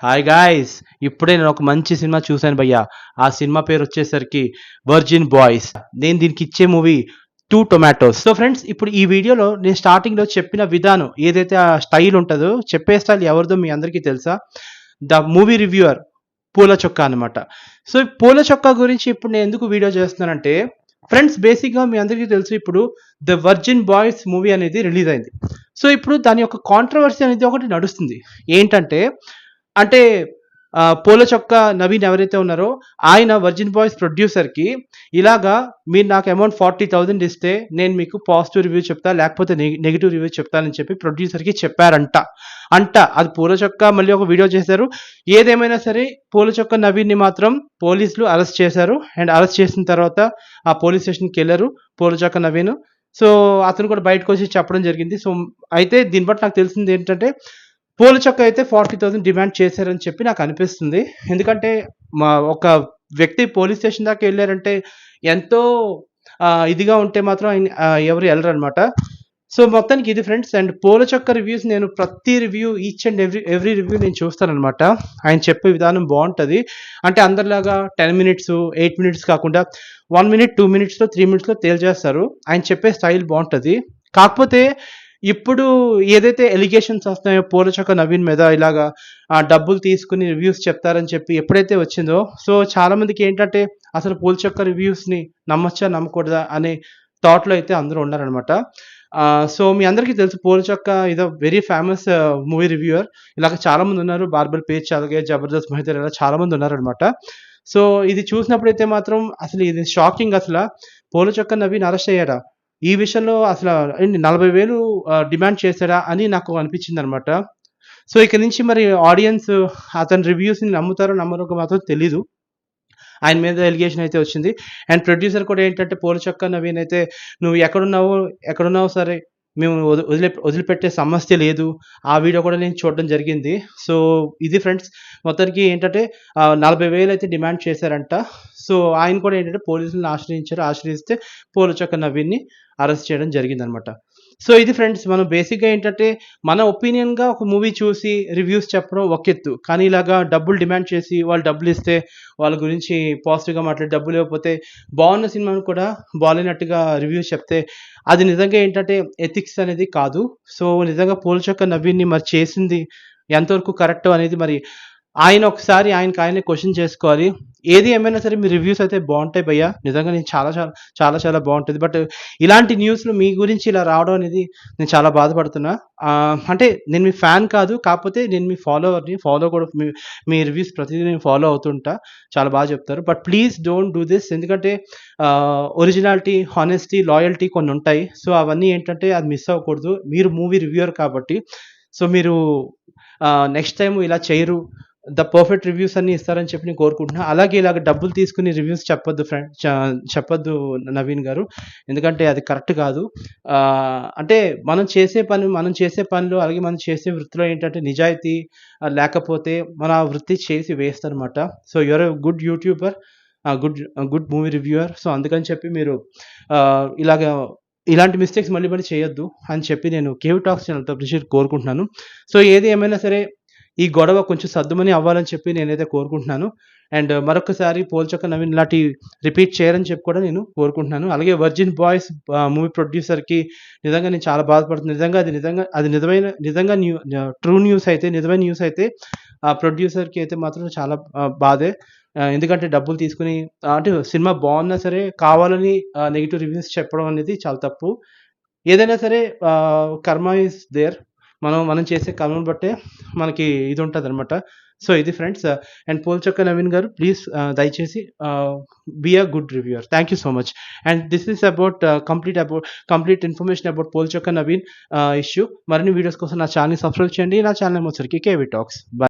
Hi guys, ఇప్పుడే నేను ఒక మంచి సినిమా చూశాను భయ్యా. ఆ సినిమా పేరు వచ్చేసరికి వర్జిన్ బాయ్స్. నేను దీనికి ఇచ్చే movie two tomatoes. So friends, ఇప్పుడు ఈ వీడియోలో నేను స్టార్టింగ్లో చెప్పిన విధానం ఏదైతే ఆ స్టైల్ ఉంటుందో, చెప్పే స్టైల్ ఎవరిదో మీ అందరికీ తెలుసా? ద మూవీ రివ్యూవర్ పూల చొక్కా అనమాట. సో ఈ పూల చొక్కా గురించి ఇప్పుడు నేను ఎందుకు వీడియో చేస్తున్నానంటే, ఫ్రెండ్స్ బేసిక్గా మీ అందరికీ తెలుసు, ఇప్పుడు ద వర్జిన్ బాయ్స్ మూవీ అనేది రిలీజ్ అయింది. సో ఇప్పుడు దాని యొక్క కాంట్రవర్సీ అనేది ఒకటి నడుస్తుంది. ఏంటంటే, అంటే పూల చొక్కా నవీన్ ఎవరైతే ఉన్నారో ఆయన వర్జిన్ బాయ్స్ ప్రొడ్యూసర్‌కి ఇలాగా మీరు నాకు అమౌంట్ 40,000 ఇస్తే నేను మీకు పాజిటివ్ రివ్యూ చెప్తా, లేకపోతే నెగెటివ్ రివ్యూ చెప్తానని చెప్పి ప్రొడ్యూసర్‌కి చెప్పారంట. అది పూల చొక్కా మళ్ళీ ఒక వీడియో చేశారు. ఏదేమైనా సరే పూల చొక్కా నవీన్‌ని మాత్రం పోలీసులు అరెస్ట్ చేశారు. అండ్ అరెస్ట్ చేసిన తర్వాత ఆ పోలీస్ స్టేషన్‌కెళ్లారు పూల చొక్కా నవీన్. సో అతను కూడా బయటకొచ్చి చెప్పడం జరిగింది. సో అయితే దీన్ని బట్టి నాకు తెలిసింది ఏంటంటే, పూల చొక్కా అయితే 40,000 డిమాండ్ చేశారని చెప్పి నాకు అనిపిస్తుంది. ఎందుకంటే ఒక వ్యక్తి పోలీస్ స్టేషన్ దాకా ఎళ్లారంటే ఎంతో ఇదిగా ఉంటే మాత్రం ఎవరు ఎళ్ళరనమాట. సో మొత్తానికి ఇది ఫ్రెండ్స్. అండ్ పూల చొక్కా రివ్యూస్ నేను ప్రతి review each and every review నేను చూస్తాననమాట. ఆయన చెప్పే విధానం బావుంటది. అంటే అందరిలాగా 10 మినిట్స్, 8 మినిట్స్ కాకుండా 1 మినిట్, 2 మినిట్స్‌లో, 3 మినిట్స్‌లో తేల్చేస్తారు. ఆయన చెప్పే స్టైల్ బావుంటది. కాకపోతే ఇప్పుడు ఏదైతే ఎలిగేషన్స్ వస్తున్నాయో పూల చొక్కా నవీన్ మీద ఇలాగా డబ్బులు తీసుకొని రివ్యూస్ చెప్తారని చెప్పి ఎప్పుడైతే వచ్చిందో, సో చాలామందికి ఏంటంటే అసలు పూల చొక్కా రివ్యూస్‌ని నమ్మొచ్చా? నమ్మకూడదా? అనే థాట్‌లో అయితే అందరూ ఉన్నారనమాట. సో మీ అందరికీ తెలుసు పూల చొక్కా is a very famous movie reviewer. ఇలాగ చాలామంది ఉన్నారు. బార్బర్ పేజ్, అలాగే జబర్దస్త్ మహిదర్, ఇలా చాలామంది ఉన్నారనమాట. సో ఇది చూసినప్పుడైతే మాత్రం అసలు ఇది షాకింగ్ అసల. పూల చొక్కా నవీన్ అరెస్ట్ అయ్యాడా? ఈ విషయంలో అసల ఏంటి 40,000 డిమాండ్ చేశాడా అని నాకు అనిపించిందనమాట. సో ఇక నుంచి మరి ఆడియన్స్ అతని రివ్యూస్‌ని నమ్ముతారో నమ్మరో మాత్రం తెలీదు. ఆయన మీద ఎలిగేషన్ అయితే వచ్చింది. అండ్ ప్రొడ్యూసర్ కూడా ఏంటంటే పూల చొక్కా నవీన్ అయితే "నువ్వు ఎక్కడున్నావో సరే, మేము వదిలిపెట్టే సమస్య లేదు. ఆ వీడియో కూడా నేను చూడడం జరిగింది." సో ఇది ఫ్రెండ్స్. మొత్తానికి ఏంటంటే 40,000 అయితే డిమాండ్ చేశారంట. సో ఆయన కూడా ఏంటంటే పోలీసులను ఆశ్రయించారు. ఆశ్రయిస్తే పూల చొక్కా నవీన్‌ని అరెస్ట్ చేయడం జరిగిందనమాట. సో ఇది ఫ్రెండ్స్. మనం బేసిక్‌గా ఏంటంటే మన ఒపీనియన్‌గా ఒక మూవీ చూసి రివ్యూస్ చెప్పడం ఒక ఎత్తు. కానీ ఇలాగా డబ్బులు డిమాండ్ చేసి వాళ్ళు డబ్బులిస్తే వాళ్ళ గురించి పాజిటివ్‌గా మాట్లాడి, డబ్బులు ఇవ్వకపోతే బాగున్న సినిమాను కూడా బాలేనట్టుగా రివ్యూస్ చెప్తే అది నిజంగా ఏంటంటే ఎథిక్స్ అనేది కాదు. సో నిజంగా పూల చొక్కా నవీన్‌ని మరి చేసింది ఎంతవరకు కరెక్టో అనేది మరి ఆయన ఒకసారి ఆయనకి ఆయనే క్వెషన్ చేసుకోవాలి. ఏది ఏమైనా సరే మీ రివ్యూస్ అయితే బావుంటాయి భయ్యా. నిజంగా నేను చాలా బావుంటది. బట్ ఇలాంటి న్యూస్‌లు మీ గురించి ఇలా రావడం అనేది నేను చాలా బాధపడుతున్నా. అంటే నేను మీ ఫ్యాన్ కాదు. కాకపోతే నేను మీ ఫాలోవర్‌ని. ఫాలో కూడా మీ రివ్యూస్ ప్రతిదీ నేను ఫాలో అవుతుంటా. చాలా బాగా చెప్తారు. But please don't do this. ఎందుకంటే ఒరిజినాలిటీ, హానెస్టీ, లాయల్టీ కొన్నుంటాయి. సో అవన్నీ ఏంటంటే అది మిస్ అవ్వకూడదు. మీరు మూవీ రివ్యూయర్ కాబట్టి. సో మీరు నెక్స్ట్ టైమ్ ఇలా చేయరు. ద పర్ఫెక్ట్ రివ్యూస్ అన్నీ ఇస్తారని చెప్పి నేను కోరుకుంటున్నా. అలాగే ఇలాగ డబ్బులు తీసుకొని రివ్యూస్ చెప్పొద్దు చెప్పొద్దు నవీన్ గారు. ఎందుకంటే అది కరెక్ట్ కాదు. అంటే మనం చేసే పనిలో, అలాగే మనం చేసే వృత్తిలో ఏంటంటే నిజాయితీ లేకపోతే మన ఆ వృత్తి చేసి వేస్ట్ అనమాట. So you are a good YouTuber, good movie reviewer. So అందుకని చెప్పి మీరు ఇలాగా ఇలాంటి మిస్టేక్స్ మళ్ళీ మళ్ళీ చేయొద్దు అని చెప్పి నేను కేవ్ టాక్స్ ఛానల్ తరపు నుంచి కోరుకుంటున్నాను. సో ఏది ఏమైనా సరే ఈ గొడవ కొంచెం సద్దుమణి అవ్వాలని చెప్పి నేనైతే కోరుకుంటున్నాను. అండ్ మరొకసారి పూల చొక్కా నవీన్ ఇలాంటి రిపీట్ చేయరని చెప్పి కూడా నేను కోరుకుంటున్నాను. అలాగే వర్జిన్ బాయ్స్ మూవీ ప్రొడ్యూసర్‌కి నిజంగా నేను చాలా బాధపడుతున్నాను. అది నిజంగా ట్రూ న్యూస్ అయితే, నిజమైన న్యూస్ అయితే ఆ ప్రొడ్యూసర్‌కి అయితే మాత్రం చాలా బాధే. ఎందుకంటే డబ్బులు తీసుకొని అంటే సినిమా బావున్నా సరే కావాలని నెగెటివ్ రివ్యూస్ చెప్పడం అనేది చాలా తప్పు. ఏదైనా సరే కర్మ ఈస్ దేర్. మనం చేసే కర్మను బట్టే మనకి ఇది ఉంటదనమాట. సో ఇది ఫ్రెండ్స్. అండ్ పూల చొక్కా నవీన్ గారు ప్లీజ్ దయచేసి be a good reviewer. Thank you so much. And this is complete information about పూల చొక్కా నవీన్ ఇష్యూ. మరిన్ని వీడియోస్ కోసం నా ఛానెల్‌ని సబ్స్క్రైబ్ చేయండి. నా ఛానెల్ వచ్చేసరికి కేవీ టాక్స్. బై.